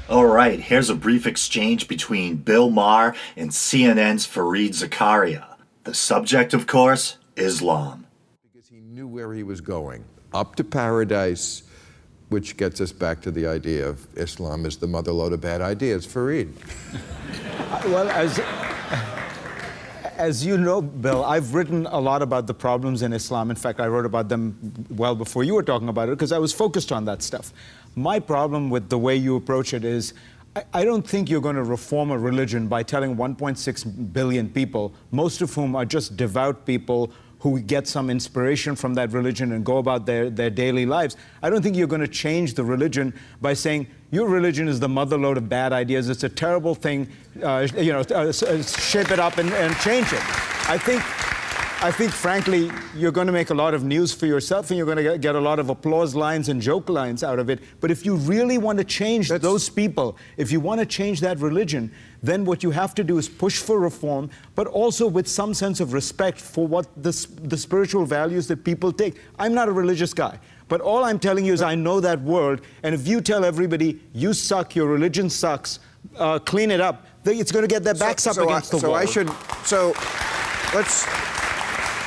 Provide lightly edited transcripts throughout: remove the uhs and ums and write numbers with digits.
All right, here's a brief exchange between Bill Maher and CNN's Fareed Zakaria. The subject, of course, Islam. Because he knew where he was going, up to paradise, which gets us back to the idea of Islam as the motherlode of bad ideas. Fareed. Well, as you know, Bill, I've written a lot about the problems in Islam. In fact, I wrote about them well before you were talking about it because I was focused on that stuff. My problem with the way you approach it is I don't think you're going to reform a religion by telling 1.6 billion people, most of whom are just devout people who get some inspiration from that religion and go about their daily lives. I don't think you're going to change the religion by saying, your religion is the motherlode of bad ideas. It's a terrible thing. Shape it up and change it. I think, frankly, you're going to make a lot of news for yourself, and you're going to get a lot of applause lines and joke lines out of it. But if you really want to change those people, if you want to change that religion, then what you have to do is push for reform, but also with some sense of respect for what the spiritual values that people take. I'm not a religious guy, but all I'm telling you is I know that world, and if you tell everybody, you suck, your religion sucks, clean it up, it's going to get their backs up against the wall.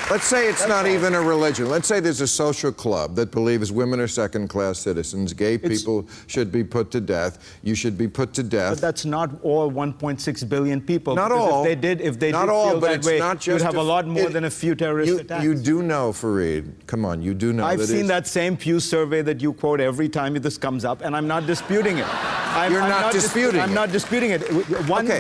Let's say it's not even a religion. Let's say there's a social club that believes women are second-class citizens, gay people should be put to death, you should be put to death. But that's not all 1.6 billion people. Not all. If they did feel that way, you'd have a lot more than a few terrorist attacks. You do know, Fareed, come on, you do know I've seen that same Pew survey that you quote every time this comes up, and I'm not disputing it. I'm not disputing it.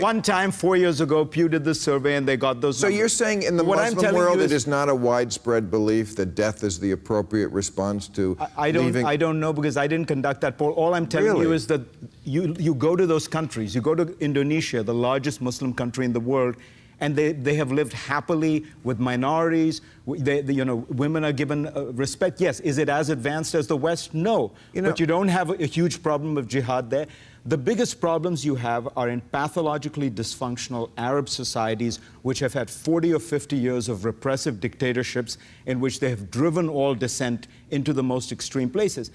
One time, 4 years ago, Pew did this survey, and they got those numbers. So you're saying in the Muslim world it is not a widespread belief that death is the appropriate response to leaving? I don't know, because I didn't conduct that poll. All I'm telling you is that you go to those countries. You go to Indonesia, the largest Muslim country in the world, and they have lived happily with minorities. Women are given respect. Yes, is it as advanced as the West? No, but you don't have a huge problem of jihad there. The biggest problems you have are in pathologically dysfunctional Arab societies, which have had 40 or 50 years of repressive dictatorships in which they have driven all dissent into the most extreme places.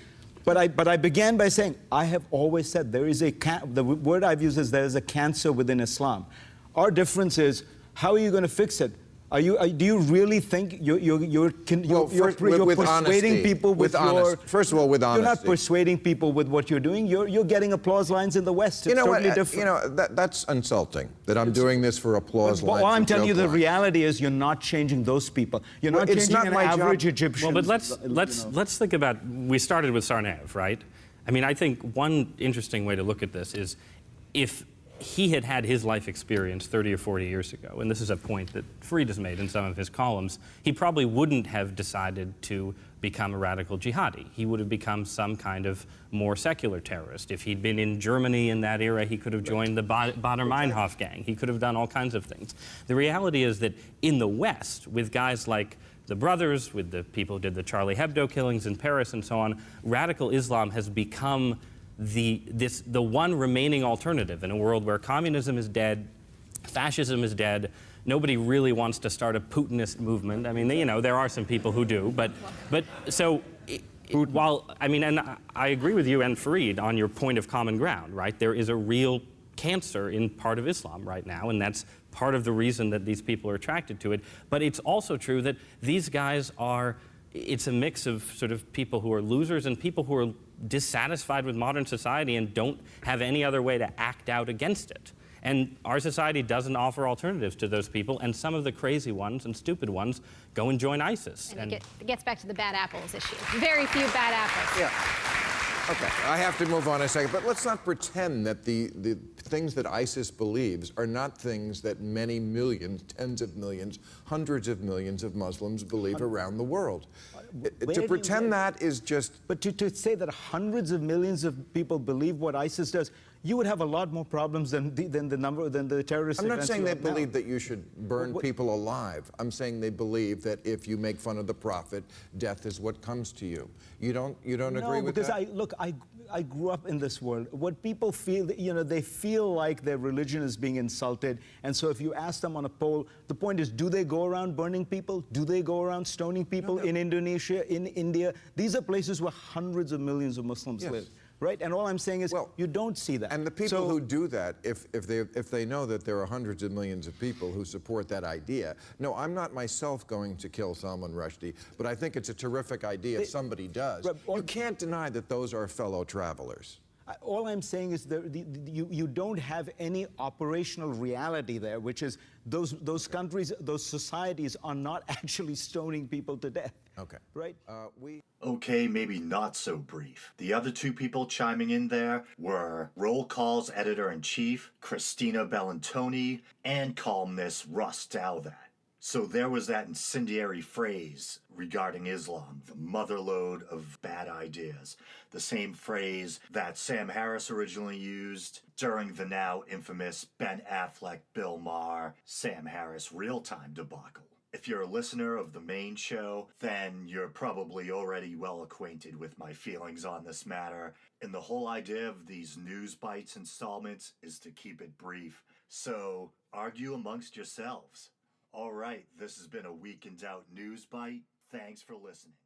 But I began by saying, I have always said the word I've used is there is a cancer within Islam. Our difference is, how are you going to fix it? Do you really think you're persuading people with your... First of all, with honesty. You're not persuading people with what you're doing. You're getting applause lines in the West. It's totally different. That's insulting, that I'm doing this for applause lines. Well, I'm telling you, the reality is you're not changing those people. You're not changing an average Egyptian. Well, but let's think about, we started with Sarnev, right? I mean, I think one interesting way to look at this is if he had had his life experience 30 or 40 years ago, and this is a point that Fareed has made in some of his columns, he probably wouldn't have decided to become a radical jihadi. He would have become some kind of more secular terrorist. If he'd been in Germany in that era, he could have joined the Baader-Meinhof gang. He could have done all kinds of things. The reality is that in the West, with guys like the brothers, with the people who did the Charlie Hebdo killings in Paris and so on, radical Islam has become the one remaining alternative in a world where communism is dead, fascism is dead. Nobody really wants to start a Putinist movement. I mean, there are some people who do, but so while, I mean, and I agree with you and Fareed on your point of common ground, right? There is a real cancer in part of Islam right now, and that's part of the reason that these people are attracted to it. But it's also true that these guys it's a mix of sort of people who are losers and people who are dissatisfied with modern society and don't have any other way to act out against it. And our society doesn't offer alternatives to those people, and some of the crazy ones and stupid ones go and join ISIS. And it gets back to the bad apples issue. Very few bad apples. Yeah. Okay, I have to move on a second, but let's not pretend that the things that ISIS believes are not things that many millions, tens of millions, hundreds of millions of Muslims believe around the world. To pretend that is just... But to say that hundreds of millions of people believe what ISIS does, you would have a lot more problems than the terrorists. I'm not saying they believe that you should burn people alive. I'm saying they believe that if you make fun of the prophet, death is what comes to you. You don't agree with that? No, because I grew up in this world. What people feel, they feel like their religion is being insulted. And so if you ask them on a poll, the point is, do they go around burning people? Do they go around stoning people in Indonesia, in India? These are places where hundreds of millions of Muslims live. right? And all I'm saying is Well, you don't see that. And the people who do that, if they know that there are hundreds of millions of people who support that idea, no, I'm not myself going to kill Salman Rushdie, but I think it's a terrific idea if somebody does. You can't deny that those are fellow travelers. All I'm saying is that you don't have any operational reality there, which is those countries, those societies are not actually stoning people to death. Okay. Right? Okay, maybe not so brief. The other two people chiming in there were Roll Call's editor-in-chief, Christina Bellantoni, and columnist Russ Dowdat. So there was that incendiary phrase regarding Islam, the motherlode of bad ideas. The same phrase that Sam Harris originally used during the now infamous Ben Affleck, Bill Maher, Sam Harris real-time debacle. If you're a listener of the main show, then you're probably already well acquainted with my feelings on this matter. And the whole idea of these News Bites installments is to keep it brief. So argue amongst yourselves. All right, this has been a Week in Doubt News Bite. Thanks for listening.